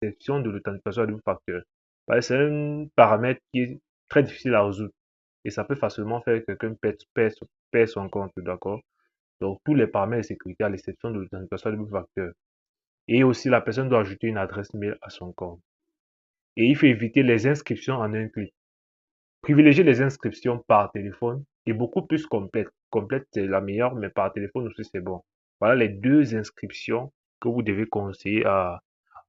l'exception de l'authentification à double facteur. C'est un paramètre qui est très difficile à résoudre et ça peut facilement faire que quelqu'un perd son compte, d'accord? Donc, tous les paramètres de sécurité à l'exception de l'authentification à double facteur. Et aussi, la personne doit ajouter une adresse mail à son compte. Et il faut éviter les inscriptions en un clic. Privilégier les inscriptions par téléphone est beaucoup plus complète. Complète, c'est la meilleure, mais par téléphone aussi, c'est bon. Voilà les deux inscriptions que vous devez conseiller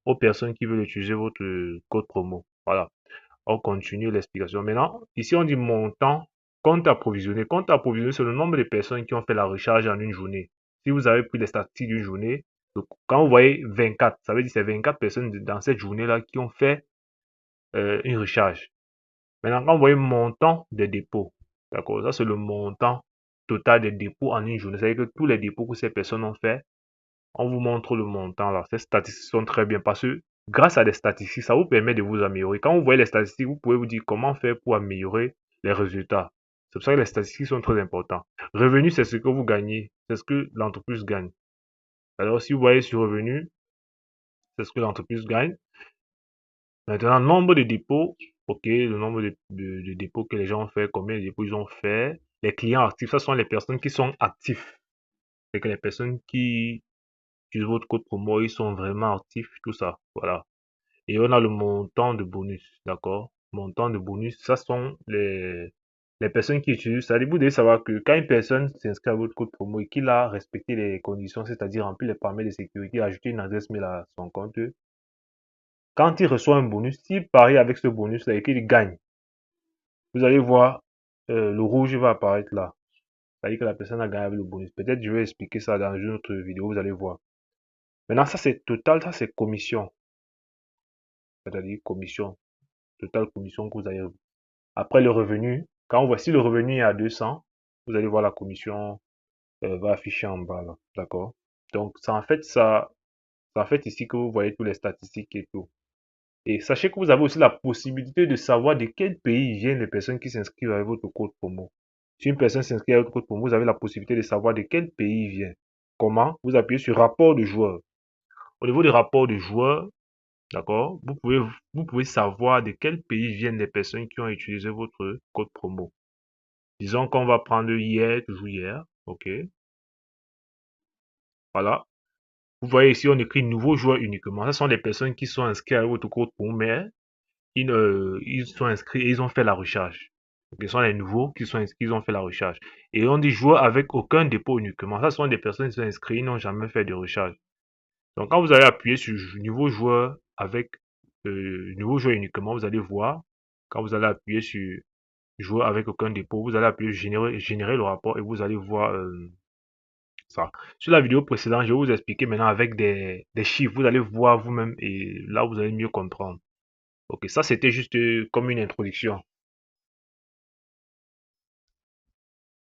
aux personnes qui veulent utiliser votre code promo. Voilà. On continue l'explication. Maintenant, ici, on dit montant, compte approvisionné. Compte approvisionné, c'est le nombre de personnes qui ont fait la recharge en une journée. Si vous avez pris les statistiques d'une journée, donc, quand vous voyez 24, ça veut dire que c'est 24 personnes dans cette journée-là qui ont fait une recharge. Maintenant, quand vous voyez montant des dépôts, d'accord, ça c'est le montant total des dépôts en une journée. C'est-à-dire que tous les dépôts que ces personnes ont fait, on vous montre le montant là. Ces statistiques sont très bien parce que grâce à des statistiques, ça vous permet de vous améliorer. Quand vous voyez les statistiques, vous pouvez vous dire comment faire pour améliorer les résultats. C'est pour ça que les statistiques sont très importantes. Revenu, c'est ce que vous gagnez, c'est ce que l'entreprise gagne. Alors, si vous voyez sur revenu, c'est ce que l'entreprise gagne. Maintenant, nombre de dépôts, ok, le nombre de dépôts que les gens ont fait, combien de dépôts ils ont fait. Les clients actifs, ce sont les personnes qui sont actifs. C'est que les personnes qui utilisent votre code promo, ils sont vraiment actifs, tout ça. Voilà. Et on a le montant de bonus, d'accord? Montant de bonus, ça sont les personnes qui utilisent ça. Vous devez savoir que quand une personne s'inscrit à votre code promo et qu'il a respecté les conditions, c'est-à-dire rempli les paramètres de sécurité, ajouté une adresse mail à son compte, quand il reçoit un bonus, s'il parie avec ce bonus-là et qu'il gagne, vous allez voir, le rouge va apparaître là. C'est-à-dire que la personne a gagné avec le bonus. Peut-être je vais expliquer ça dans une autre vidéo, vous allez voir. Maintenant, ça c'est total, ça c'est commission. C'est-à-dire commission, total commission que vous avez. Après le revenu, quand voici le revenu est à 200, vous allez voir la commission va afficher en bas là. D'accord? Donc, c'est en fait ça, c'est en fait ici que vous voyez tous les statistiques et tout. Et sachez que vous avez aussi la possibilité de savoir de quel pays viennent les personnes qui s'inscrivent avec votre code promo. Si une personne s'inscrit avec votre code promo, vous avez la possibilité de savoir de quel pays il vient. Comment? Vous appuyez sur rapport de joueur. Au niveau des rapports de joueurs, d'accord, vous pouvez savoir de quel pays viennent les personnes qui ont utilisé votre code promo. Disons qu'on va prendre hier, toujours hier. OK. Voilà. Vous voyez ici, on écrit nouveau joueur uniquement. Ce sont les personnes qui sont inscrites à votre code promo, mais ils sont inscrits et ils ont fait la recharge. Donc, ce sont les nouveaux qui sont inscrits, ils ont fait la recharge. Et on dit joueur avec aucun dépôt uniquement. Ça, ce sont des personnes qui sont inscrites, ils n'ont jamais fait de recharge. Donc, quand vous allez appuyer sur nouveau joueur avec nouveau joueur uniquement, vous allez voir, quand vous allez appuyer sur joueur avec aucun dépôt, vous allez appuyer générer le rapport et vous allez voir ça. Sur la vidéo précédente, je vais vous expliquer maintenant avec des chiffres. Vous allez voir vous-même et là, vous allez mieux comprendre. Ok, ça c'était juste comme une introduction.